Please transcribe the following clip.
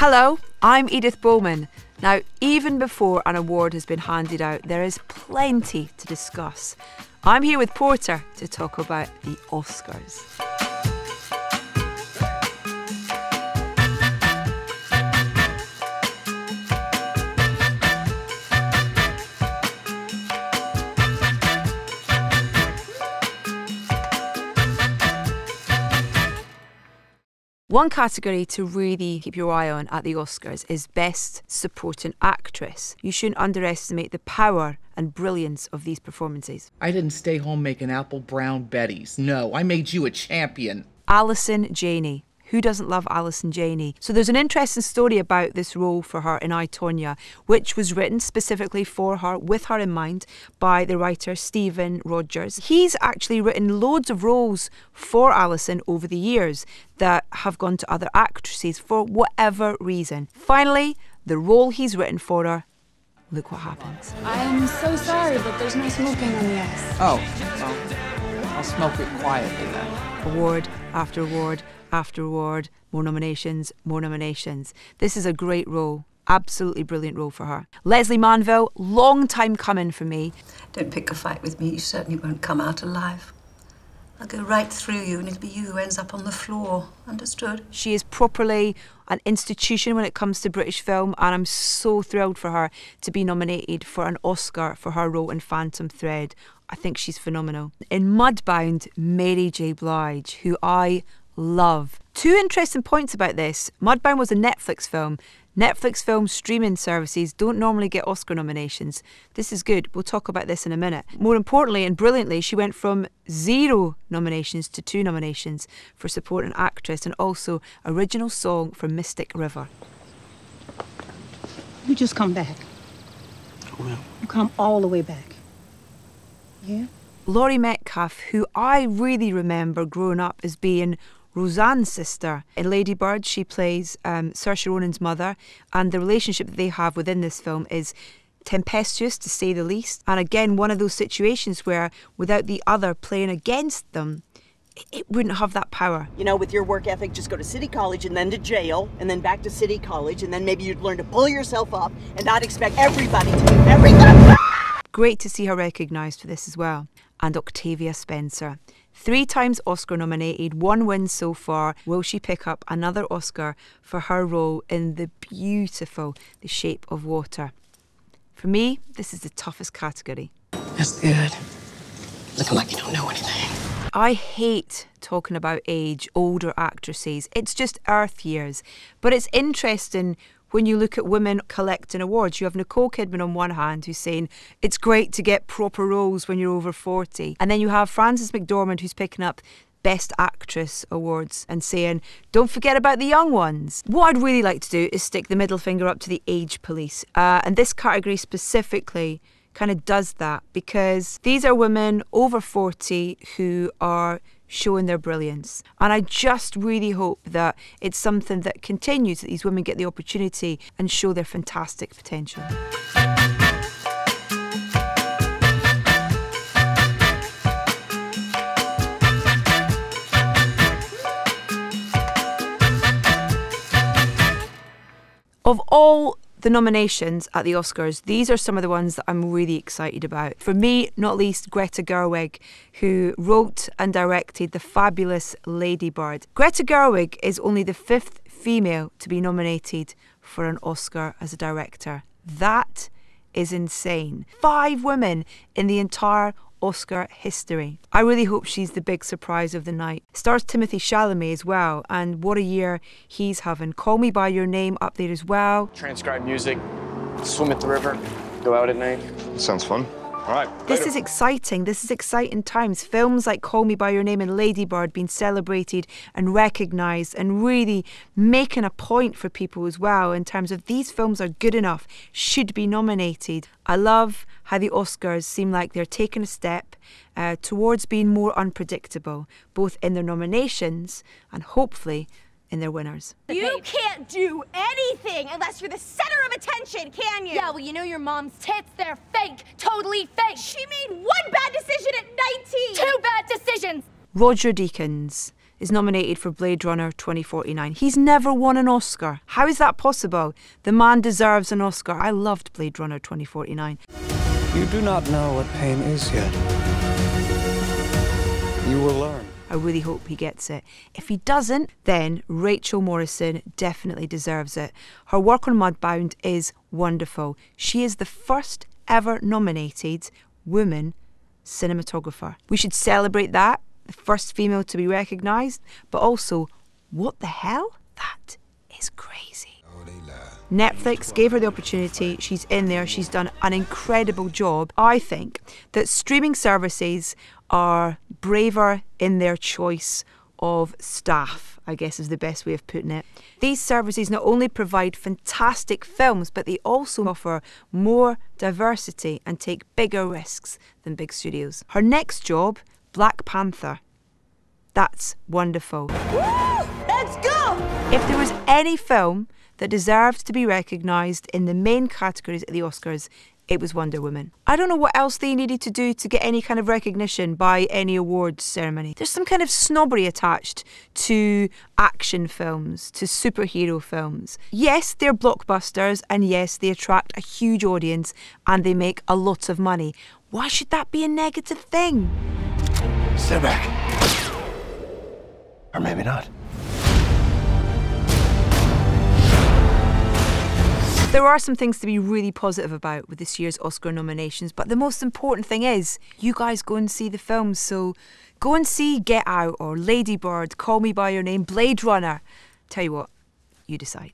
Hello, I'm Edith Bowman. Now, even before an award has been handed out, there is plenty to discuss. I'm here with Porter to talk about the Oscars. One category to really keep your eye on at the Oscars is Best Supporting Actress. You shouldn't underestimate the power and brilliance of these performances. I didn't stay home making apple brown Bettys. No, I made you a champion. Allison Janney. Who doesn't love Allison Janney? So there's an interesting story about this role for her in I, Tonya, which was written specifically for her, with her in mind, by the writer Stephen Rogers. He's actually written loads of roles for Allison over the years that have gone to other actresses for whatever reason. Finally, the role he's written for her, look what happens. I'm so sorry, but there's no smoking on the ice. Oh, well, I'll smoke it quietly then. Award after award after award, more nominations, more nominations. This is a great role, absolutely brilliant role for her. Leslie Manville, long time coming for me. Don't pick a fight with me, you certainly won't come out alive. I'll go right through you and it'll be you who ends up on the floor, understood? She is properly an institution when it comes to British film, and I'm so thrilled for her to be nominated for an Oscar for her role in Phantom Thread. I think she's phenomenal. In Mudbound, Mary J. Blige, who I love. Two interesting points about this. Mudbound was a Netflix film. Netflix film streaming services don't normally get Oscar nominations. This is good. We'll talk about this in a minute. More importantly and brilliantly, she went from 0 nominations to 2 nominations for supporting actress and also original song for Mystic River. You just come back. Well. You come all the way back. Yeah? Laurie Metcalf, who I really remember growing up as being Roseanne's sister. In Lady Bird, she plays Saoirse Ronan's mother, and the relationship that they have within this film is tempestuous, to say the least. And again, one of those situations where, without the other playing against them, it wouldn't have that power. You know, with your work ethic, just go to City College and then to jail, and then back to City College, and then maybe you'd learn to pull yourself up and not expect everybody to do everything. Great to see her recognised for this as well. And Octavia Spencer. 3 times Oscar nominated, 1 win so far. Will she pick up another Oscar for her role in the beautiful The Shape of Water? For me, this is the toughest category. That's good. Looking like you don't know anything. I hate talking about age, older actresses. It's just Earth years. But it's interesting when you look at women collecting awards. You have Nicole Kidman on one hand who's saying it's great to get proper roles when you're over 40. And then you have Frances McDormand who's picking up Best Actress awards and saying, don't forget about the young ones. What I'd really like to do is stick the middle finger up to the age police. And this category specifically kind of does that, because these are women over 40 who are showing their brilliance. And I just really hope that it's something that continues, that these women get the opportunity and show their fantastic potential. Of all the nominations at the Oscars, these are some of the ones that I'm really excited about. For me, not least, Greta Gerwig, who wrote and directed the fabulous Lady Bird. Greta Gerwig is only the 5th female to be nominated for an Oscar as a director. That is insane. 5 women in the entire Oscar history. I really hope she's the big surprise of the night. Stars Timothée Chalamet as well, and what a year he's having. Call Me By Your Name up there as well. Transcribe music, swim at the river, go out at night. Sounds fun. All right. This is exciting. This is exciting times. Films like Call Me By Your Name and Lady Bird being celebrated and recognised, and really making a point for people as well in terms of these films are good enough, should be nominated. I love how the Oscars seem like they're taking a step towards being more unpredictable, both in their nominations and hopefully in their winners. You can't do anything unless you're the center of attention, can you? Yeah, well, you know your mom's tits, they're fake, totally fake. She made 1 bad decision at 19. 2 bad decisions. Roger Deakins. is nominated for Blade Runner 2049. He's never won an Oscar. How is that possible? The man deserves an Oscar. I loved Blade Runner 2049. You do not know what pain is yet. You will learn. I really hope he gets it. If he doesn't, then Rachel Morrison definitely deserves it. Her work on Mudbound is wonderful. She is the first ever nominated woman cinematographer. We should celebrate that, the first female to be recognised, but also, what the hell? That is crazy. Netflix gave her the opportunity, she's in there, she's done an incredible job. I think that streaming services are braver in their choice of staff, I guess is the best way of putting it. These services not only provide fantastic films, but they also offer more diversity and take bigger risks than big studios. Her next job, Black Panther. That's wonderful. Woo! Let's go! If there was any film that deserved to be recognised in the main categories at the Oscars, it was Wonder Woman. I don't know what else they needed to do to get any kind of recognition by any awards ceremony. There's some kind of snobbery attached to action films, to superhero films. Yes, they're blockbusters, and yes, they attract a huge audience and they make a lot of money. Why should that be a negative thing? Step back. Or maybe not. There are some things to be really positive about with this year's Oscar nominations, but the most important thing is you guys go and see the films. So go and see Get Out or Lady Bird, Call Me By Your Name, Blade Runner. Tell you what, you decide.